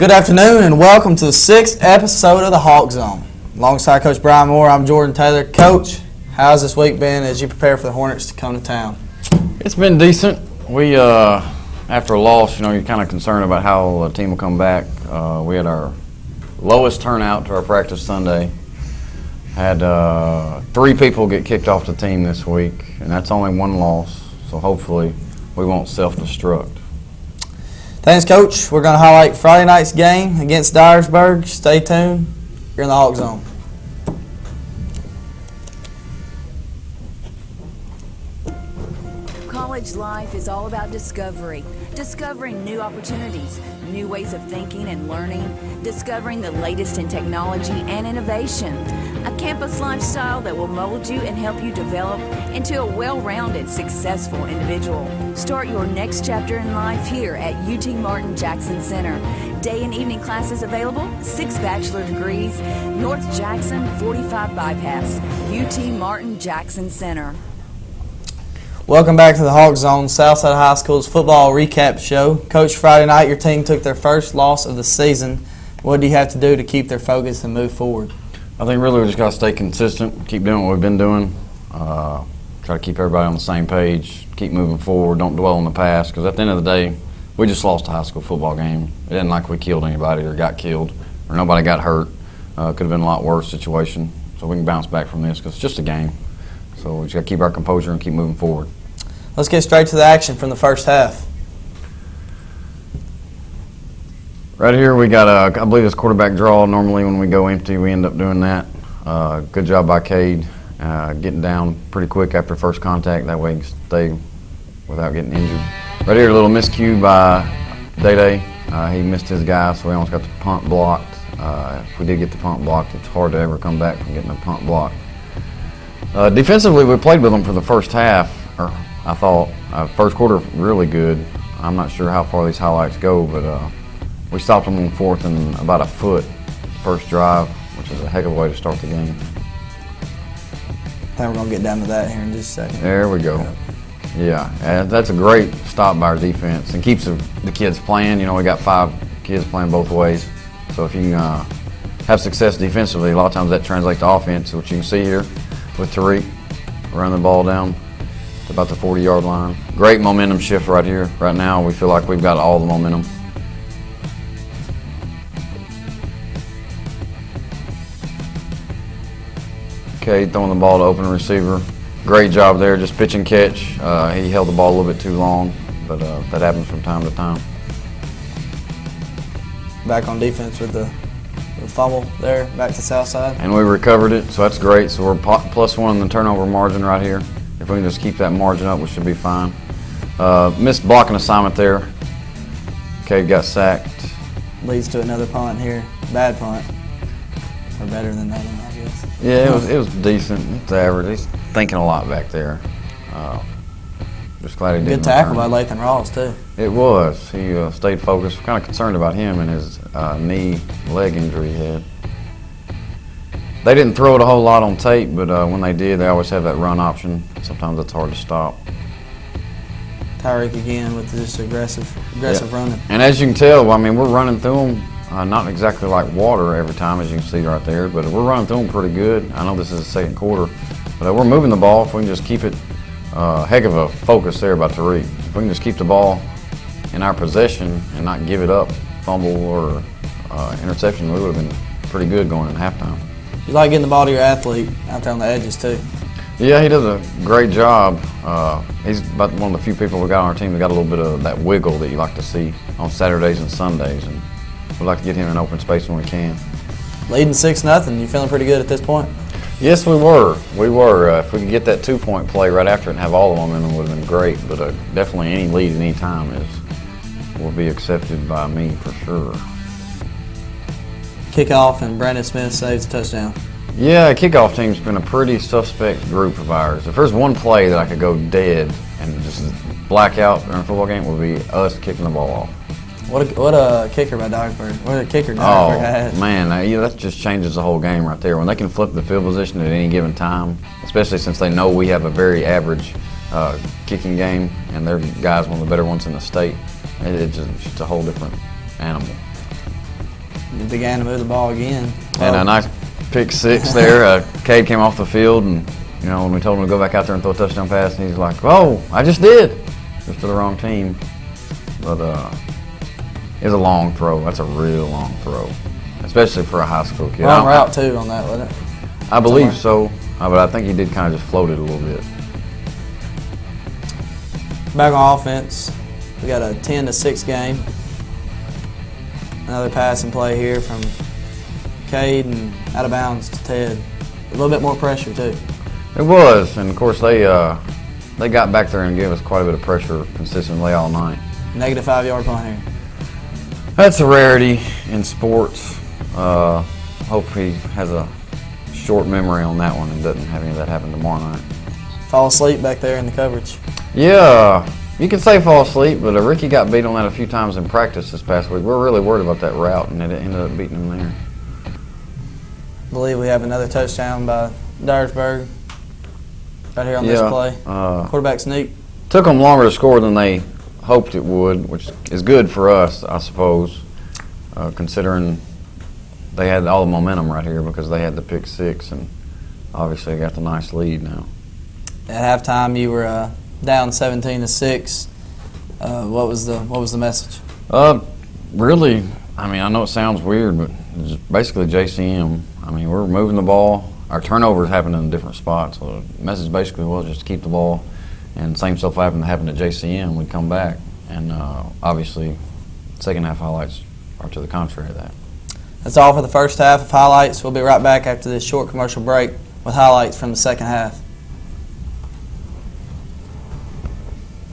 Good afternoon and welcome to the 6th episode of the Hawk Zone. Alongside Coach Brian Moore, I'm Jordan Taylor. Coach, how's this week been as you prepare for the Hornets to come to town? It's been decent. We, after a loss, you're kind of concerned about how the team will come back. We had our lowest turnout to our practice Sunday. Had 3 people get kicked off the team this week, and that's only one loss. So hopefully we won't self-destruct. Thanks, Coach. We're going to highlight Friday night's game against Dyersburg. Stay tuned. You're in the Hawk Zone. College life is all about discovery, discovering new opportunities, new ways of thinking and learning, discovering the latest in technology and innovation, a campus lifestyle that will mold you and help you develop into a well-rounded, successful individual. Start your next chapter in life here at UT Martin Jackson Center. Day and evening classes available, 6 bachelor degrees, North Jackson 45 Bypass, UT Martin Jackson Center. Welcome back to the Hawk Zone, Southside High School's football recap show. Coach, Friday night your team took their first loss of the season. What do you have to do to keep their focus and move forward? I think really we just got to stay consistent, keep doing what we've been doing, try to keep everybody on the same page, keep moving forward, don't dwell on the past, because at the end of the day, we just lost a high school football game. It isn't like we killed anybody or got killed or nobody got hurt. Could have been a lot worse situation, so we can bounce back from this because it's just a game. So we just got to keep our composure and keep moving forward. Let's get straight to the action from the first half. Right here we got I believe this quarterback draw. Normally when we go empty we end up doing that. Good job by Cade getting down pretty quick after first contact. That way he can stay without getting injured. Right here a little miscue by Day. He missed his guy, so we almost got the punt blocked. If we did get the punt blocked, it's hard to ever come back from getting a punt blocked. Defensively, we played with them for the first half, or I thought. First quarter, really good. I'm not sure how far these highlights go, but we stopped them on 4th and about a foot first drive, which is a heck of a way to start the game. I think we're going to get down to that here in just a second. There we go. Yeah, that's a great stop by our defense and keeps the kids playing. We got 5 kids playing both ways. So if you can have success defensively, a lot of times that translates to offense, which you can see here with Tariq running the ball down to about the 40-yard line. Great momentum shift right here. Right now we feel like we've got all the momentum. Okay, throwing the ball to open receiver. Great job there, just pitch and catch. He held the ball a little bit too long, but that happens from time to time. Back on defense with the fumble there, back to Southside. And we recovered it, so that's great. So we're +1 in the turnover margin right here. If we can just keep that margin up, we should be fine. Missed blocking assignment there. Cade got sacked. Leads to another punt here. Bad punt. Or better than that one, I guess. Yeah, it was decent. It's average. He's thinking a lot back there. Just glad he didn't. Good tackle by Lathan Ross, too. It was. He stayed focused. We're kind of concerned about him and his leg injury he had. They didn't throw it a whole lot on tape, but when they did, they always have that run option. Sometimes it's hard to stop. Tyreek again with this aggressive running. And as you can tell, we're running through them, not exactly like water every time, as you can see right there, but we're running through them pretty good. I know this is the second quarter, but we're moving the ball. If we can just keep it, heck of a focus there by Tariq. If we can just keep the ball in our possession and not give it up, fumble or interception, we would have been pretty good going in halftime. You like getting the ball to your athlete out there on the edges, too. Yeah, he does a great job. He's about one of the few people we got on our team that got a little bit of that wiggle that you like to see on Saturdays and Sundays, and we'd like to get him in open space when we can. Leading 6-0, you feeling pretty good at this point? Yes, we were. If we could get that 2-point play right after it and have all the momentum, would have been great. But definitely any lead at any time will be accepted by me for sure. Kickoff and Brandon Smith saves a touchdown. Yeah, kickoff team's been a pretty suspect group of ours. If there's one play that I could go dead and just black out during a football game, it would be us kicking the ball off. What a kicker by Dyersburg. What a kicker Dyersburg has. Oh, man, that just changes the whole game right there. When they can flip the field position at any given time, especially since they know we have a very average kicking game, and their guys one of the better ones in the state, it's just a whole different animal. and began to move the ball again. And a nice pick six there. Cade came off the field, and when we told him to go back out there and throw a touchdown pass, and he's like, "Oh, I just did," just to the wrong team. But it's a long throw. That's a real long throw, especially for a high school kid. Long route too on that, wasn't it? I believe so, but I think he did kind of just float it a little bit. Back on offense, we got a 10-6 game. Another passing play here from Cade and out of bounds to Ted. A little bit more pressure too. It was, and of course they got back there and gave us quite a bit of pressure consistently all night. Negative 5-yard punt here. That's a rarity in sports. Hope he has a short memory on that one and doesn't have any of that happen tomorrow night. Fall asleep back there in the coverage. Yeah, you can say fall asleep, but Ricky got beat on that a few times in practice this past week. We're really worried about that route, and it ended up beating him there. I believe we have another touchdown by Dyersburg right here on this play. Quarterback sneak. Took them longer to score than they hoped it would, which is good for us, I suppose, considering they had all the momentum right here because they had the pick six, and obviously got the nice lead now. At halftime, you were down 17-6. What was the message? Really, I know it sounds weird, but it's basically JCM. We're moving the ball. Our turnovers happen in different spots. So the message basically was just to keep the ball, and same stuff happened at JCM. We'd come back, and obviously, second half highlights are to the contrary of that. That's all for the first half of highlights. We'll be right back after this short commercial break with highlights from the second half.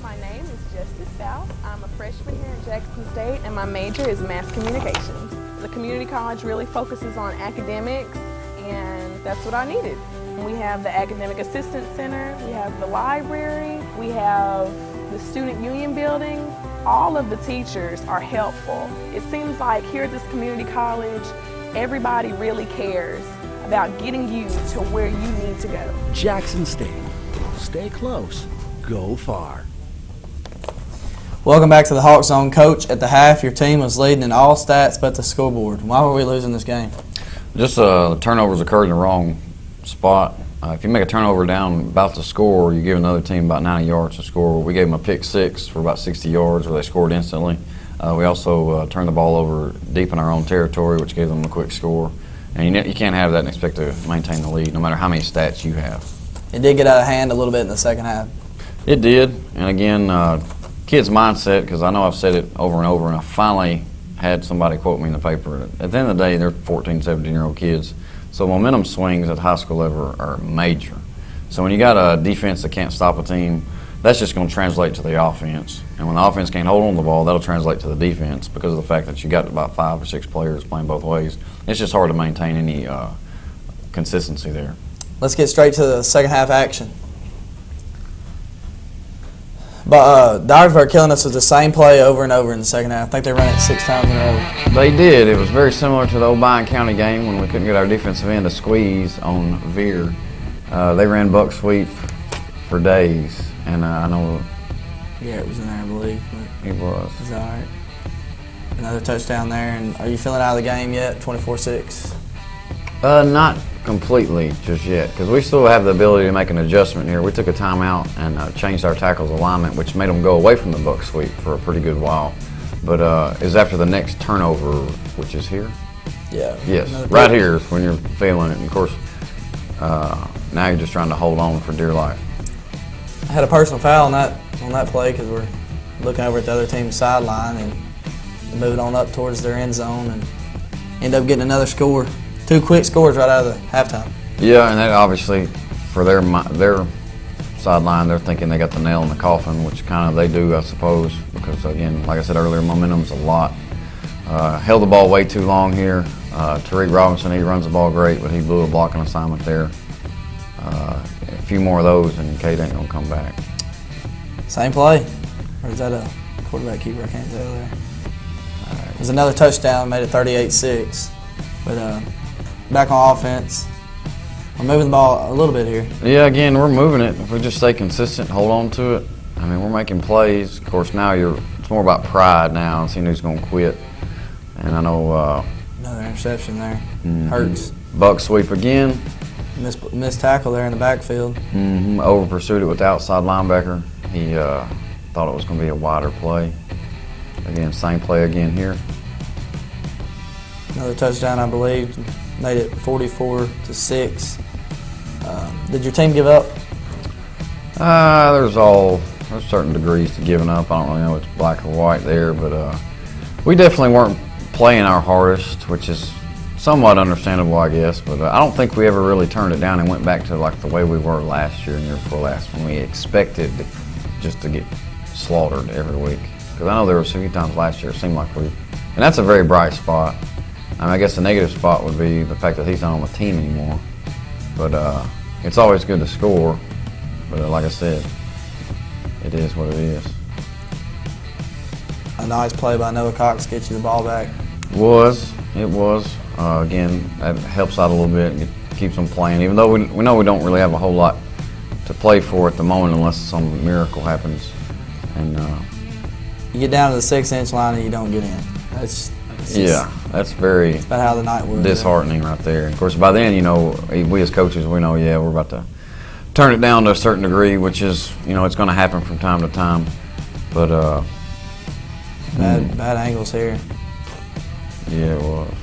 My name is Justice Faust. I'm a freshman here at Jackson State, and my major is mass communications. The community college really focuses on academics, and that's what I needed. We have the Academic Assistance Center, we have the library, we have the Student Union building. All of the teachers are helpful. It seems like here at this community college, everybody really cares about getting you to where you need to go. Jackson State. Stay close. Go far. Welcome back to the Hawk Zone. Coach, at the half, your team was leading in all stats but the scoreboard. Why were we losing this game? Just the turnovers occurred in the wrong spot. If you make a turnover down about to score, you give another team about 90 yards to score. We gave them a pick six for about 60 yards where they scored instantly. We also turned the ball over deep in our own territory, which gave them a quick score. And you can't have that and expect to maintain the lead no matter how many stats you have. It did get out of hand a little bit in the second half. It did. And again, kids' mindset, because I know I've said it over and over, and I finally had somebody quote me in the paper. At the end of the day, they're 14, 17-year-old kids. So momentum swings at high school level are major. So when you got a defense that can't stop a team, that's just going to translate to the offense. And when the offense can't hold on to the ball, that'll translate to the defense because of the fact that you got about 5 or 6 players playing both ways. It's just hard to maintain any consistency there. Let's get straight to the second half action. But Dyersburg killing us with the same play over and over in the second half. I think they ran it 6 times in a row. They did. It was very similar to the Obion County game when we couldn't get our defensive end to squeeze on Veer. They ran buck sweep for days, and I know Garrett was in there, I believe. he was. He's all right. Another touchdown there. And are you feeling out of the game yet? 24-6. Not completely just yet, because we still have the ability to make an adjustment here. We took a timeout and changed our tackles alignment, which made them go away from the buck sweep for a pretty good while. But is after the next turnover, which is here? Yeah. Yes, right here is when you're feeling it. And of course, now you're just trying to hold on for dear life. I had a personal foul on that play because we're looking over at the other team's sideline and moving on up towards their end zone and end up getting another score. 2 quick scores right out of the halftime. Yeah, and that obviously for their sideline, they're thinking they got the nail in the coffin, which kind of they do, I suppose, because again, like I said earlier, momentum's a lot. Held the ball way too long here. Tariq Robinson, he runs the ball great, but he blew a blocking assignment there. A few more of those, and Cade ain't gonna come back. Same play, or is that a quarterback keeper? I can't tell there. There's another touchdown, made it 38-6, but. Back on offense. We're moving the ball a little bit here. Yeah, again, we're moving it. If we just stay consistent, hold on to it. I mean, we're making plays. Of course, now it's more about pride now and seeing who's going to quit. And I know Another interception there. Mhm. Hurts. Buck sweep again. Missed tackle there in the backfield. Over pursued it with the outside linebacker. He thought it was going to be a wider play. Again, same play again here. Another touchdown, I believe. Made it 44-6. Did your team give up? There's certain degrees to giving up. I don't really know if it's black or white there, but we definitely weren't playing our hardest, which is somewhat understandable, I guess. But I don't think we ever really turned it down and went back to like the way we were last year and year before last, when we expected just to get slaughtered every week. Because I know there were a few times last year it seemed like and that's a very bright spot. I mean, I guess the negative spot would be the fact that he's not on the team anymore. But it's always good to score. But like I said, it is what it is. A nice play by Noah Cox gets you the ball back. It was. Again, that helps out a little bit and keeps them playing. Even though we know we don't really have a whole lot to play for at the moment unless some miracle happens. And you get down to the 6-inch line and you don't get in. That's very that's about how the night was. Disheartening right there. Of course, by then, we as coaches, we know, we're about to turn it down to a certain degree, which is, it's going to happen from time to time. But bad angles here. Yeah, it was.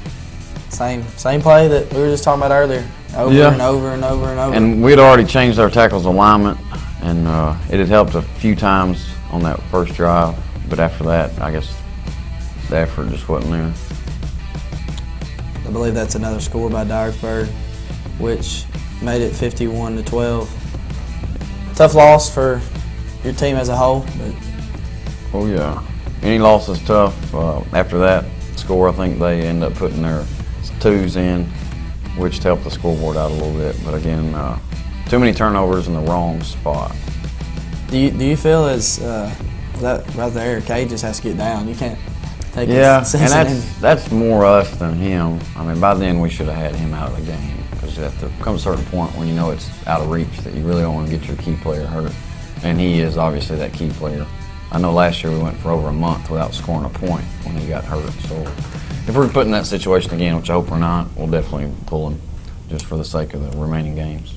Same play that we were just talking about earlier. Over and over and over and over. And we had already changed our tackles alignment, and it had helped a few times on that first drive. But after that, I guess the effort just wasn't there. I believe that's another score by Dyersburg, which made it 51-12. Tough loss for your team as a whole. But oh yeah, any loss is tough. After that score, I think they end up putting their twos in, which helped the scoreboard out a little bit. But again, too many turnovers in the wrong spot. Do you feel as that right there, Cade just has to get down? You can't take and that's more us than him. I mean, by then we should have had him out of the game, because there comes a certain point when it's out of reach that you really don't want to get your key player hurt, and he is obviously that key player. I know last year we went for over a month without scoring a point when he got hurt. So if we're put in that situation again, which I hope we're not, we'll definitely pull him just for the sake of the remaining games.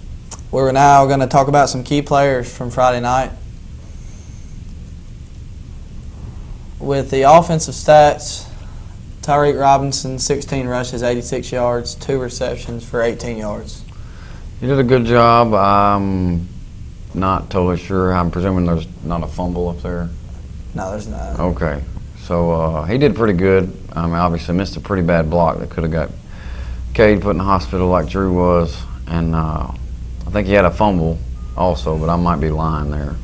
We're now going to talk about some key players from Friday night. With the offensive stats, Tyreek Robinson, 16 rushes, 86 yards, 2 receptions for 18 yards. He did a good job. I'm not totally sure. I'm presuming there's not a fumble up there. No, there's not. Okay. So he did pretty good. I mean, obviously missed a pretty bad block that could have got Cade put in the hospital like Drew was. And I think he had a fumble also, but I might be lying there.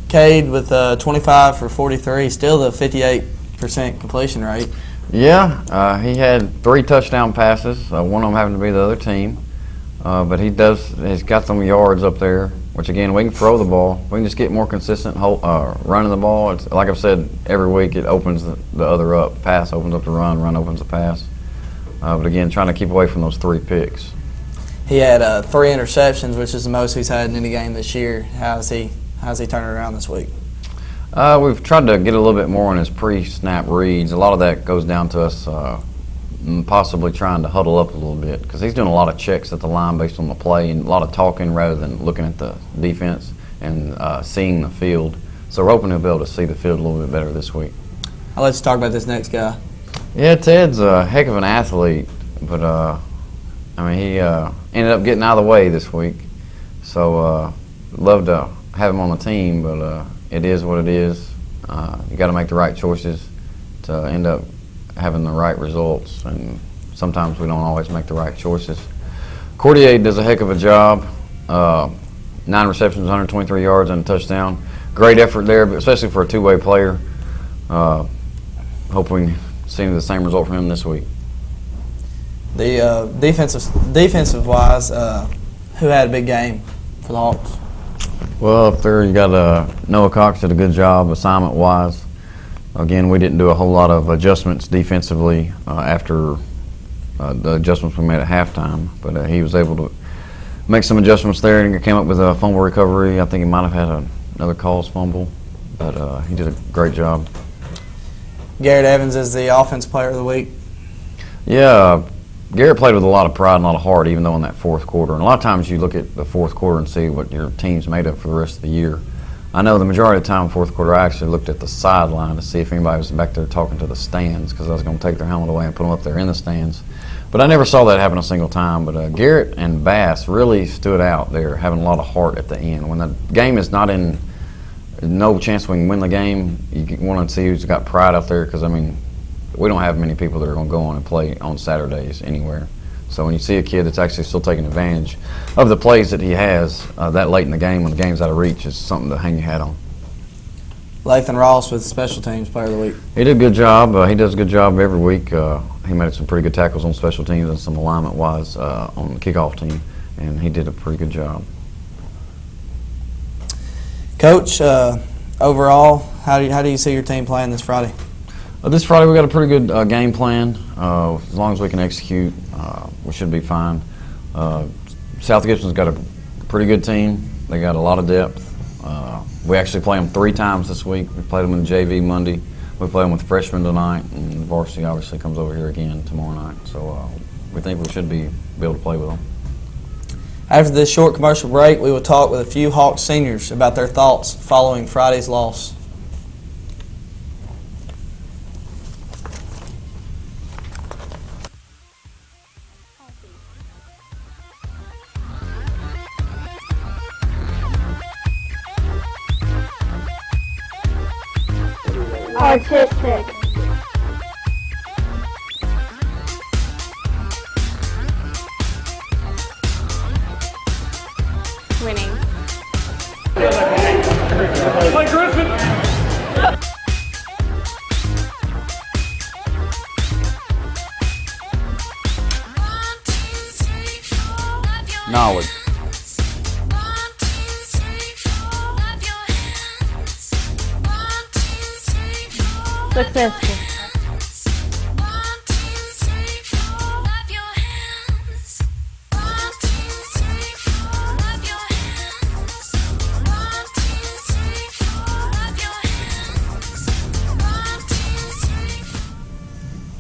Cade with 25 for 43, still the 58% completion rate. Yeah, he had 3 touchdown passes, one of them having to be the other team. But he's got some yards up there, which again, we can throw the ball. We can just get more consistent running the ball. It's, like I've said, every week it opens the other up. Pass opens up the run opens the pass. But again, trying to keep away from those 3 picks. He had 3 interceptions, which is the most he's had in any game this year. How's he turning around this week? We've tried to get a little bit more on his pre-snap reads. A lot of that goes down to us possibly trying to huddle up a little bit, because he's doing a lot of checks at the line based on the play and a lot of talking rather than looking at the defense and seeing the field. So we're hoping he'll be able to see the field a little bit better this week. I'll let you talk about this next guy. Yeah, Ted's a heck of an athlete, but I mean, he ended up getting out of the way this week. So love to have him on the team, but it is what it is. You got to make the right choices to end up having the right results, and sometimes we don't always make the right choices. Cordier does a heck of a job. 9 receptions, 123 yards, and a touchdown. Great effort there, but especially for a two-way player. Hope we can see the same result from him this week. The defensive wise, who had a big game for the Hawks? Well, up there you got Noah Cox did a good job assignment-wise. Again, we didn't do a whole lot of adjustments defensively after the adjustments we made at halftime, but he was able to make some adjustments there and came up with a fumble recovery. I think he might have had another cause fumble, but he did a great job. Garrett Evans is the offensive player of the week. Yeah, Garrett played with a lot of pride and a lot of heart, even though in that fourth quarter. And a lot of times you look at the fourth quarter and see what your team's made of for the rest of the year. I know the majority of the time in the fourth quarter I actually looked at the sideline to see if anybody was back there talking to the stands, because I was going to take their helmet away and put them up there in the stands. But I never saw that happen a single time. But Garrett and Bass really stood out there, having a lot of heart at the end. When the game is not in no chance we can win the game, you want to see who's got pride out there, because, I mean, we don't have many people that are going to go on and play on Saturdays anywhere. So when you see a kid that's actually still taking advantage of the plays that he has that late in the game when the game's out of reach, is something to hang your hat on. Lathan Ross with special teams player of the week. He did a good job. He does a good job every week. He made some pretty good tackles on special teams and some alignment-wise on the kickoff team, and he did a pretty good job. Coach, overall, how do you see your team playing this Friday? This Friday we got a pretty good game plan. As long as we can execute, we should be fine. South Gibson's got a pretty good team. They got a lot of depth. We actually play them 3 times this week. We played them in the JV Monday. We play them with freshmen tonight, and the varsity obviously comes over here again tomorrow night. So we think we should be able to play with them. After this short commercial break, we will talk with a few Hawks seniors about their thoughts following Friday's loss. Artistic. Winning. Knowledge. Successful.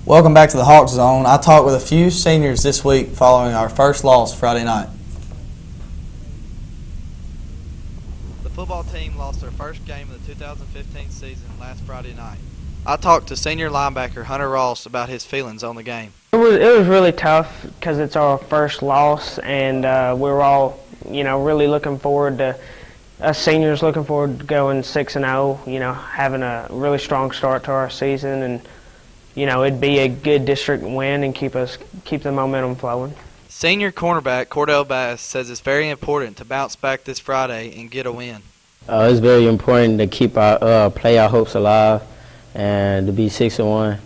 Welcome back to the Hawks Zone. I talked with a few seniors this week following our first loss Friday night. The football team lost their first game of the 2015 season last Friday night. I talked to senior linebacker Hunter Ross about his feelings on the game. It was really tough because it's our first loss, and we were all, really looking forward to us seniors looking forward to going 6-0. Having a really strong start to our season, and it'd be a good district win and keep the momentum flowing. Senior cornerback Cordell Bass says it's very important to bounce back this Friday and get a win. It's very important to keep our play our hopes alive and to be 6-1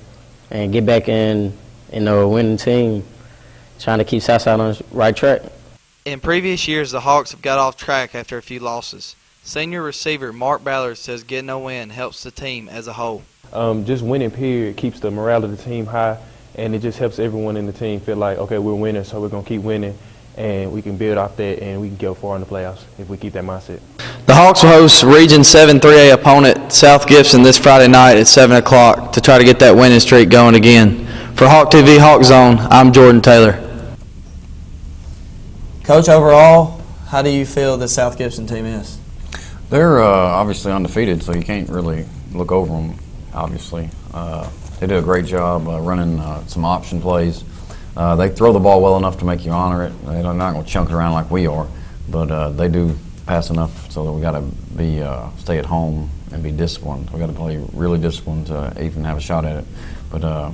and get back in a winning team, trying to keep Southside on the right track. In previous years, the Hawks have got off track after a few losses. Senior receiver Mark Ballard says getting a win helps the team as a whole. Just winning, period, keeps the morale of the team high, and it just helps everyone in the team feel like, okay, we're winning, so we're going to keep winning, and we can build off that, and we can go far in the playoffs if we keep that mindset. The Hawks will host Region 7 3A opponent South Gibson this Friday night at 7 o'clock to try to get that winning streak going again. For Hawk TV Hawk Zone, I'm Jordan Taylor. Coach, overall, how do you feel the South Gibson team is? They're obviously undefeated, so you can't really look over them, obviously. They do a great job running some option plays. They throw the ball well enough to make you honor it. They're not going to chunk it around like we are, but they do pass enough so that we got to be stay at home and be disciplined. We got to play really disciplined to even have a shot at it. But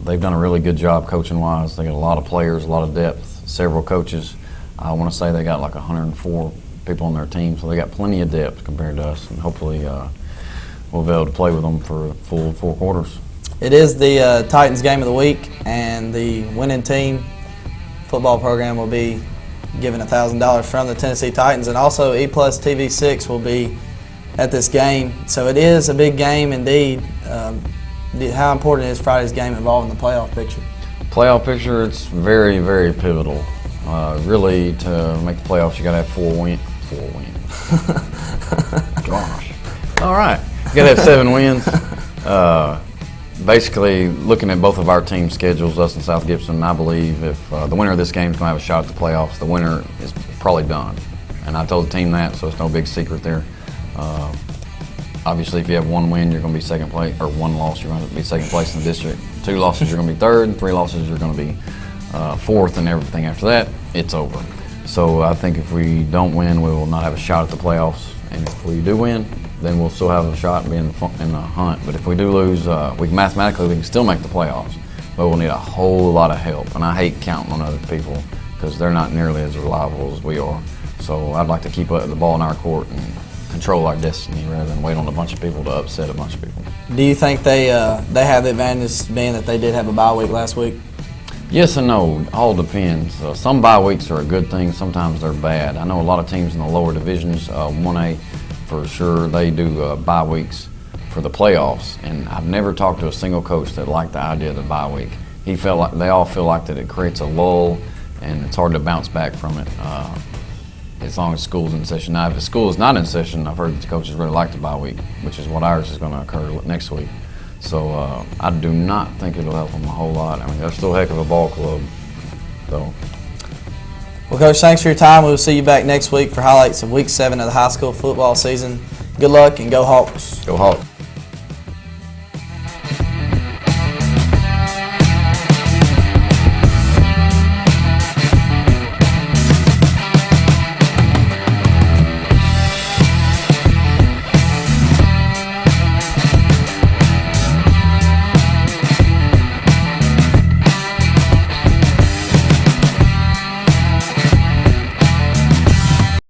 they've done a really good job coaching-wise. They got a lot of players, a lot of depth, several coaches. I want to say they got like 104 people on their team, so they got plenty of depth compared to us, and hopefully we'll be able to play with them for full 4 quarters. It is the Titans game of the week, and the winning team football program will be given $1,000 from the Tennessee Titans, and also E+ TV6 will be at this game. So it is a big game indeed. How important is Friday's game involving the playoff picture? Playoff picture, it's very, very pivotal. Really, to make the playoffs, you got to have 4 wins. Gosh. All right. You got to have 7 wins. Basically, looking at both of our team schedules, us and South Gibson, I believe if the winner of this game is going to have a shot at the playoffs, the winner is probably done. And I told the team that, so it's no big secret there. Obviously, if you have one win, you're going to be second place, or one loss, you're going to be second place in the district. 2 losses, you're going to be third, and 3 losses, you're going to be fourth, and everything after that, it's over. So I think if we don't win, we will not have a shot at the playoffs. And if we do win, then we'll still have a shot at being in the hunt. But if we do lose, we can still make the playoffs. But we'll need a whole lot of help. And I hate counting on other people because they're not nearly as reliable as we are. So I'd like to keep the ball in our court and control our destiny rather than wait on a bunch of people to upset a bunch of people. Do you think they have the advantage being that they did have a bye week last week? Yes and no. All depends. Some bye weeks are a good thing. Sometimes they're bad. I know a lot of teams in the lower divisions, 1A for sure, they do bye weeks for the playoffs. And I've never talked to a single coach that liked the idea of the bye week. They all feel like that it creates a lull and it's hard to bounce back from it as long as school's in session. Now, if the school is not in session, I've heard the coaches really like the bye week, which is what ours is going to occur next week. So I do not think it'll help them a whole lot. I mean, they're still a heck of a ball club. So. Well, Coach, thanks for your time. We'll see you back next week for highlights of Week 7 of the high school football season. Good luck and go Hawks. Go Hawks.